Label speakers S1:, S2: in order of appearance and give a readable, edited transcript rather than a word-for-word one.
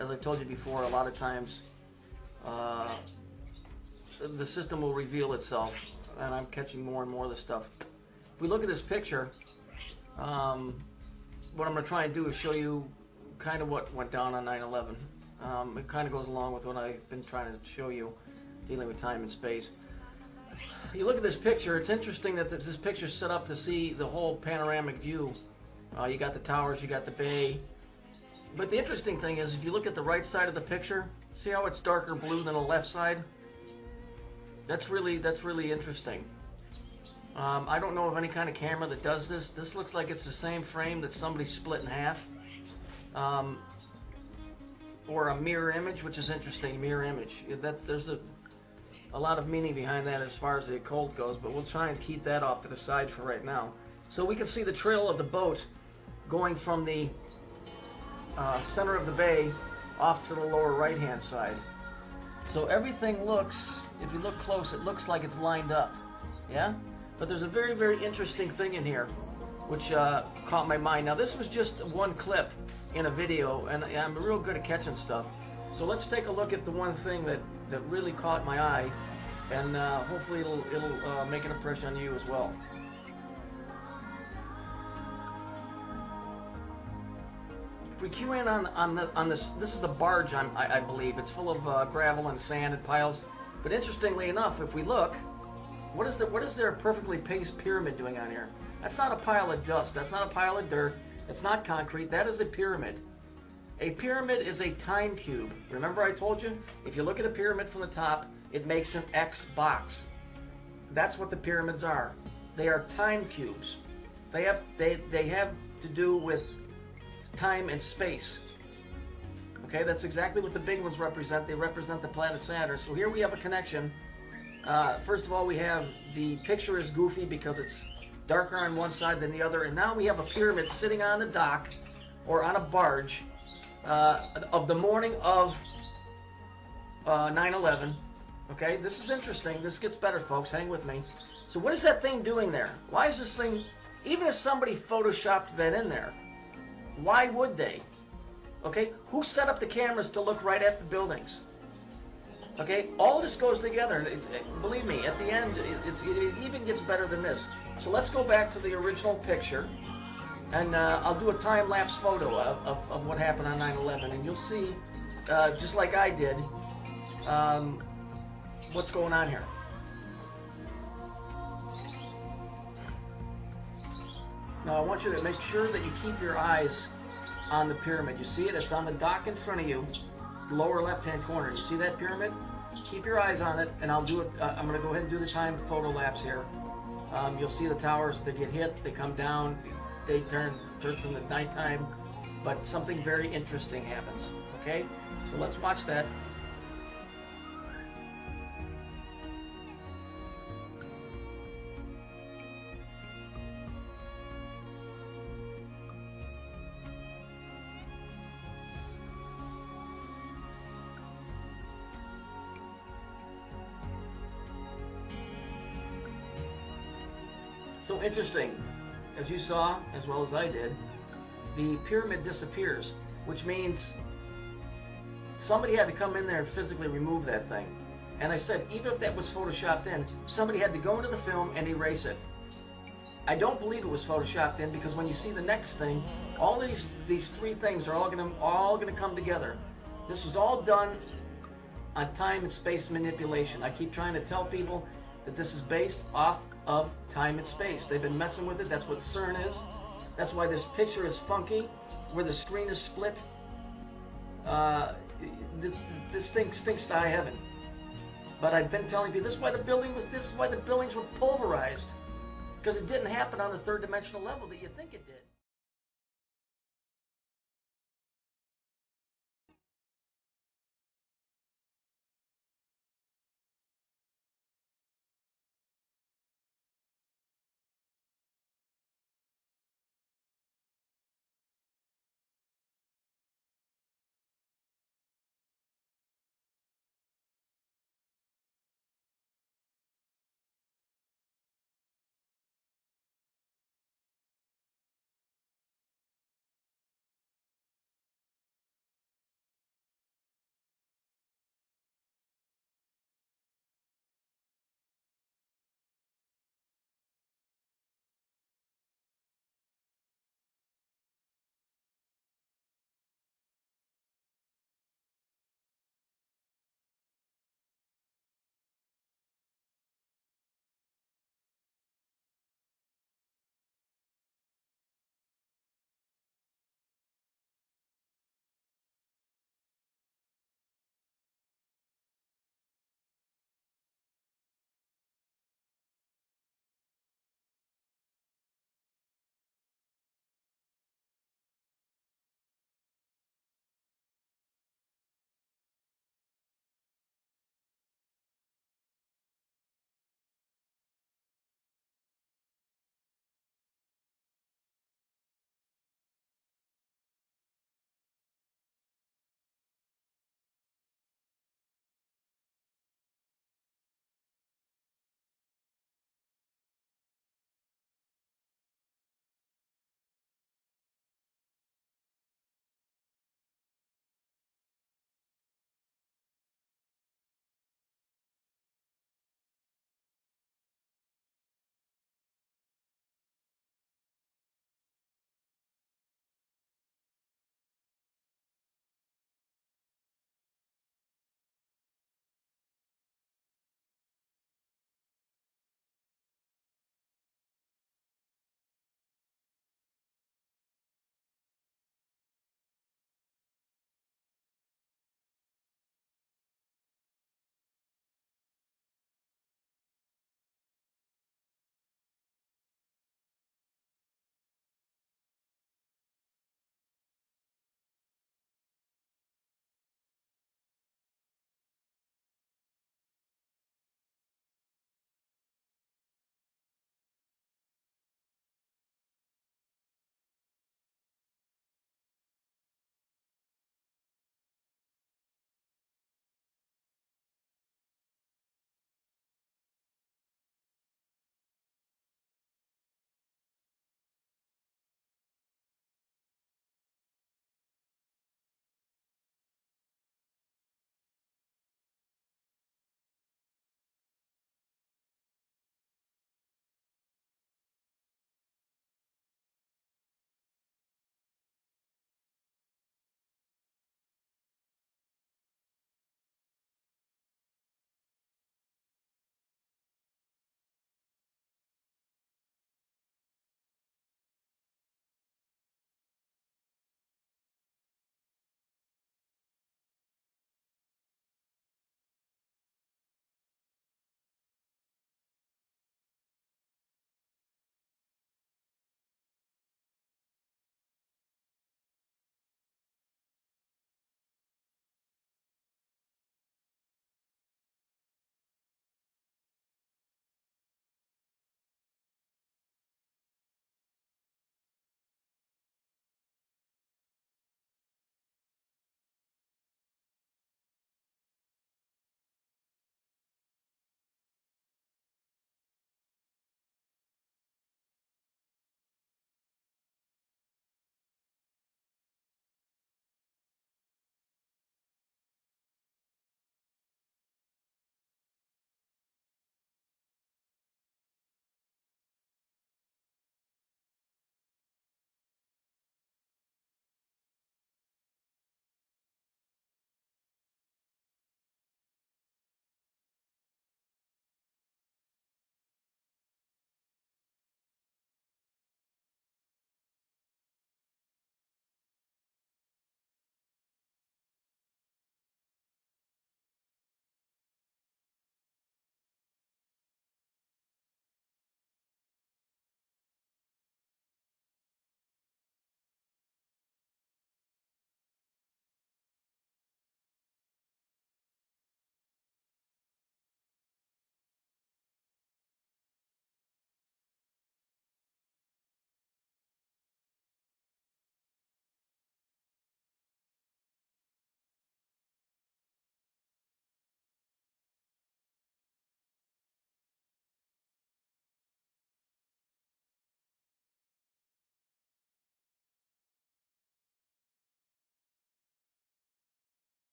S1: as I told you before, a lot of times the system will reveal itself, and I'm catching more and more of this stuff. If we look at this picture, what I'm going to try and do is show you kind of what went down on 9/11. It kind of goes along with what I've been trying to show you, dealing with time and space. You look at this picture, it's interesting that this picture is set up to see the whole panoramic view. You got the towers, you got the bay. But the interesting thing is, if you look at the right side of the picture, see how it's darker blue than the left side? That's really interesting. I don't know of any kind of camera that does this. This looks like it's the same frame that somebody split in half. Or a mirror image, which is interesting, mirror image. There's a lot of meaning behind that as far as the occult goes, but we'll try and keep that off to the side for right now. So we can see the trail of the boat going from the center of the bay off to the lower right-hand side. So everything looks, if you look close, it looks like it's lined up. Yeah? But there's a very, very interesting thing in here which caught my mind. Now this was just one clip in a video, and I'm real good at catching stuff. So let's take a look at the one thing that really caught my eye, and hopefully it'll make an impression on you as well. If we cue in on this is a barge, I believe. It's full of gravel and sand and piles. But interestingly enough, if we look, what is their perfectly paced pyramid doing on here? That's not a pile of dust. That's not a pile of dirt. It's not concrete. That is a pyramid. A pyramid is a time cube. Remember I told you? If you look at a pyramid from the top, it makes an X box. That's what the pyramids are. They are time cubes. They have to do with time and space. Okay, that's exactly what the big ones represent. They represent the planet Saturn. So here we have a connection. First of all, we have the picture is goofy because it's darker on one side than the other, and now we have a pyramid sitting on a dock or on a barge of the morning of 9/11. Okay, this is interesting. This gets better, folks. Hang with me. So what is that thing doing there? Why is this thing, even if somebody photoshopped that in there, why would they? Okay, who set up the cameras to look right at the buildings? Okay, all this goes together. Believe me, at the end, it even gets better than this. So let's go back to the original picture, and I'll do a time-lapse photo of what happened on 9/11, and you'll see, just like I did, what's going on here. Now I want you to make sure that you keep your eyes on the pyramid. You see it? It's on the dock in front of you, the lower left-hand corner. You see that pyramid? Keep your eyes on it, and I'll do it. I'm going to go ahead and do the time photo lapse here. You'll see the towers, they get hit, they come down, they turns into nighttime, but something very interesting happens. Okay? So let's watch that. So interesting, as you saw, as well as I did, the pyramid disappears, which means somebody had to come in there and physically remove that thing. And I said, even if that was photoshopped in, somebody had to go into the film and erase it. I don't believe it was photoshopped in, because when you see the next thing, all these three things are all gonna come together. This was all done on time and space manipulation. I keep trying to tell people that this is based off of time and space. They've been messing with it. That's what CERN is. That's why this picture is funky, where the screen is split. This thing stinks to high heaven. But I've been telling you this is why the buildings were pulverized, because it didn't happen on the third dimensional level that you think it did.